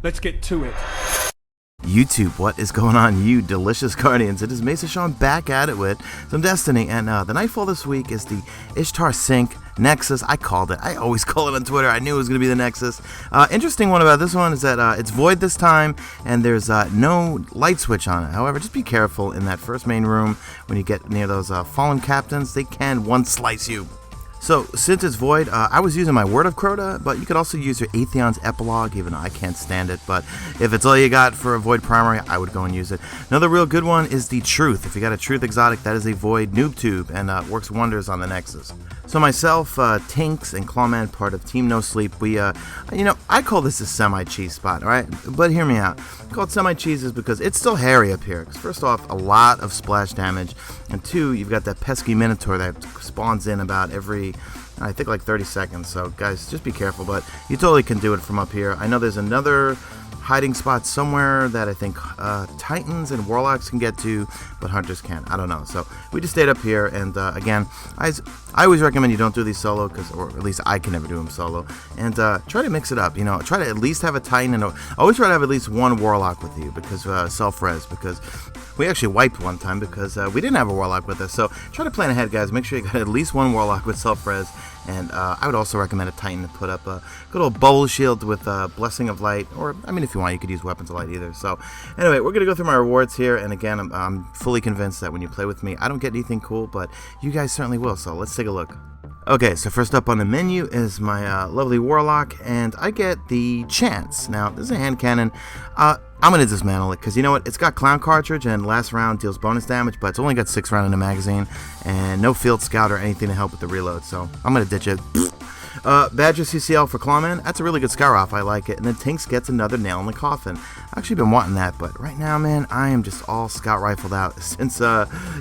Let's get to it. YouTube, what is going on, you delicious guardians? It is Mesa Sean back at it with some Destiny, and the Nightfall this week is the Ishtar Sync Nexus. I called it. I always call it on Twitter. I knew it was going to be the Nexus. Interesting one about this one is that it's void this time, and there's no light switch on it. However, just be careful in that first main room when you get near those fallen captains. They can one-slice you. So, since it's void, I was using my Word of Crota, but you could also use your Atheon's Epilogue, even though I can't stand it. But if it's all you got for a void primary, I would go and use it. Another real good one is the Truth. If you got a Truth exotic, that is a void noob tube, and works wonders on the Nexus. So myself, Tinks, and Clawman, part of Team No Sleep, we, I call this a semi-cheese spot, alright? But hear me out. I call it semi-cheeses because it's still hairy up here. Because first off, a lot of splash damage, and two, you've got that pesky Minotaur that spawns in about every, I think, like 30 seconds. So guys, just be careful, but you totally can do it from up here. I know there's another hiding spot somewhere that I think Titans and Warlocks can get to, but Hunters can't. I don't know. So we just stayed up here, and again, I always recommend you don't do these solo, or at least I can never do them solo. And try to mix it up. You know, try to at least have a Titan, and always try to have at least one Warlock with you, because self-res. Because we actually wiped one time because we didn't have a Warlock with us. So try to plan ahead, guys. Make sure you got at least one Warlock with self-res. And I would also recommend a Titan to put up a good old bowl shield with Blessing of Light, or, I mean, if you want, you could use Weapons of Light either. So, anyway, we're going to go through my rewards here, and again, I'm fully convinced that when you play with me, I don't get anything cool, but you guys certainly will, so let's take a look. Okay, so first up on the menu is my lovely Warlock, and I get the Chance. Now, this is a hand cannon. I'm going to dismantle it, because you know what? It's got Clown Cartridge, and last round deals bonus damage, but it's only got 6 rounds in the magazine, and no Field Scout or anything to help with the reload, so I'm going to ditch it. Badger CCL for Clawman. That's a really good Scar Off. I like it. And then Tinks gets another nail in the coffin. I've actually been wanting that, but right now, man, I am just all Scout Rifled out since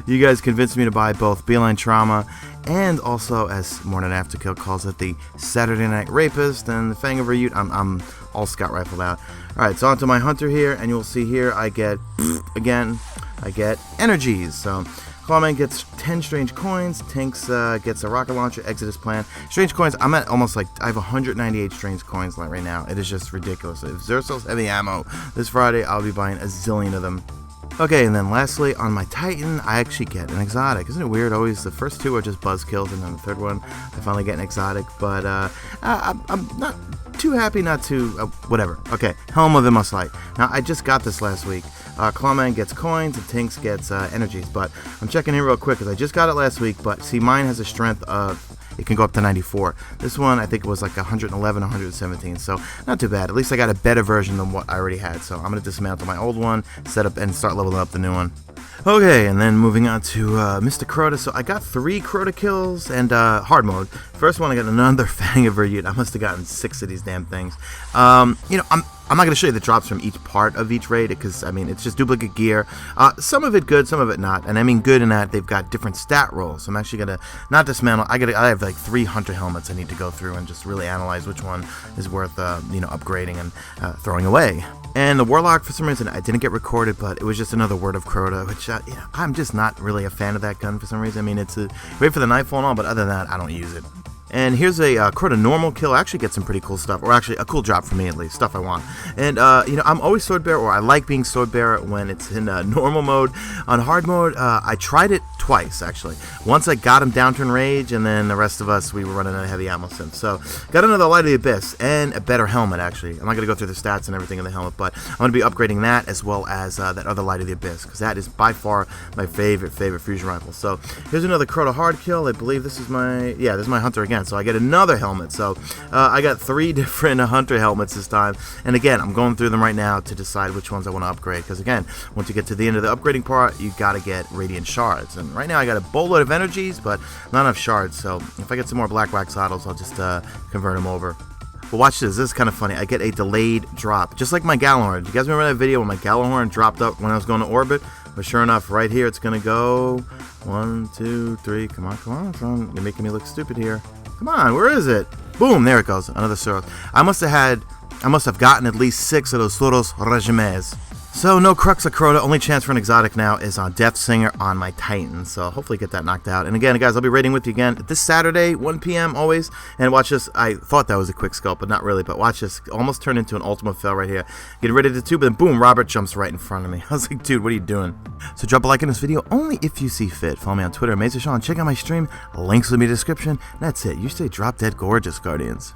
you guys convinced me to buy both Beeline Trauma and also, as Morning Afterkill calls it, the Saturday Night Rapist and the Fang of Ryut. I'm all Scout Rifled out. Alright, so onto my Hunter here, and you'll see here I get, again, I get energies. So Clawman gets 10 strange coins, Tinks gets a rocket launcher, Exodus plan. Strange coins, I'm at almost like, I have 198 strange coins right now. It is just ridiculous. If Xur sells heavy ammo this Friday, I'll be buying a zillion of them. Okay, and then lastly, on my Titan, I actually get an exotic. Isn't it weird? Always the first two are just buzzkills, and then the third one, I finally get an exotic. But I'm not too happy, not to, whatever. Okay, Helm of Light. Now, I just got this last week. Clawman gets coins, and Tinks gets energies. But I'm checking in real quick, because I just got it last week. But see, mine has a strength of, it can go up to 94. This one, I think it was like 111, 117, so not too bad. At least I got a better version than what I already had, so I'm going to dismantle my old one, set up, and start leveling up the new one. Okay, and then moving on to Mr. Crota. So I got 3 Crota kills and hard mode. First one, I got another Fang of Ryut. I must have gotten 6 of these damn things. You know, I'm not going to show you the drops from each part of each raid, because, I mean, it's just duplicate gear. Some of it good, some of it not. And I mean good in that they've got different stat rolls. So I'm actually going to not dismantle. I have like 3 Hunter helmets I need to go through and just really analyze which one is worth, upgrading and throwing away. And the Warlock, for some reason, I didn't get recorded, but it was just another Word of Crota, which, I'm just not really a fan of that gun for some reason. I mean, it's great for the Nightfall and all, but other than that, I don't use it. And here's a Crota normal kill. I actually get some pretty cool stuff, or actually a cool drop for me at least, stuff I want. And I'm always sword bearer, or I like being sword bearer when it's in normal mode. On hard mode, I tried it twice actually. Once I got him down to rage, and then the rest of us, we were running a heavy ammo sim. So got another Light of the Abyss and a better helmet actually. I'm not gonna go through the stats and everything in the helmet, but I'm gonna be upgrading that as well as that other Light of the Abyss, because that is by far my favorite fusion rifle. So here's another Crota hard kill. I believe this is my Hunter again. So I get another helmet. So I got 3 different Hunter helmets this time. And again, I'm going through them right now to decide which ones I want to upgrade. Because again, once you get to the end of the upgrading part, you got to get Radiant Shards. And right now I got a boatload of energies, but not enough shards. So if I get some more Black Wax Saddles, I'll just convert them over. But watch this. This is kind of funny. I get a delayed drop, just like my Gallahorn. You guys remember that video when my Gallahorn dropped up when I was going to orbit? But sure enough, right here, it's going to go 1, 2, 3. Come on. You're making me look stupid here. Come on, where is it? Boom, there it goes. Another Soros. I must have gotten at least 6 of those Soros Regimes. So no Crux of Crota, only chance for an exotic now is on Death Singer on my Titan, so hopefully get that knocked out. And again, guys, I'll be raiding with you again this Saturday, 1 p.m. always, and watch this. I thought that was a quick sculpt, but not really, but watch this almost turn into an ultimate fail right here. Get ready to two, but then boom, Robert jumps right in front of me. I was like, dude, what are you doing? So drop a like in this video only if you see fit. Follow me on Twitter, Mesa Sean, check out my stream, links will be in the description. That's it, you stay drop dead gorgeous, Guardians.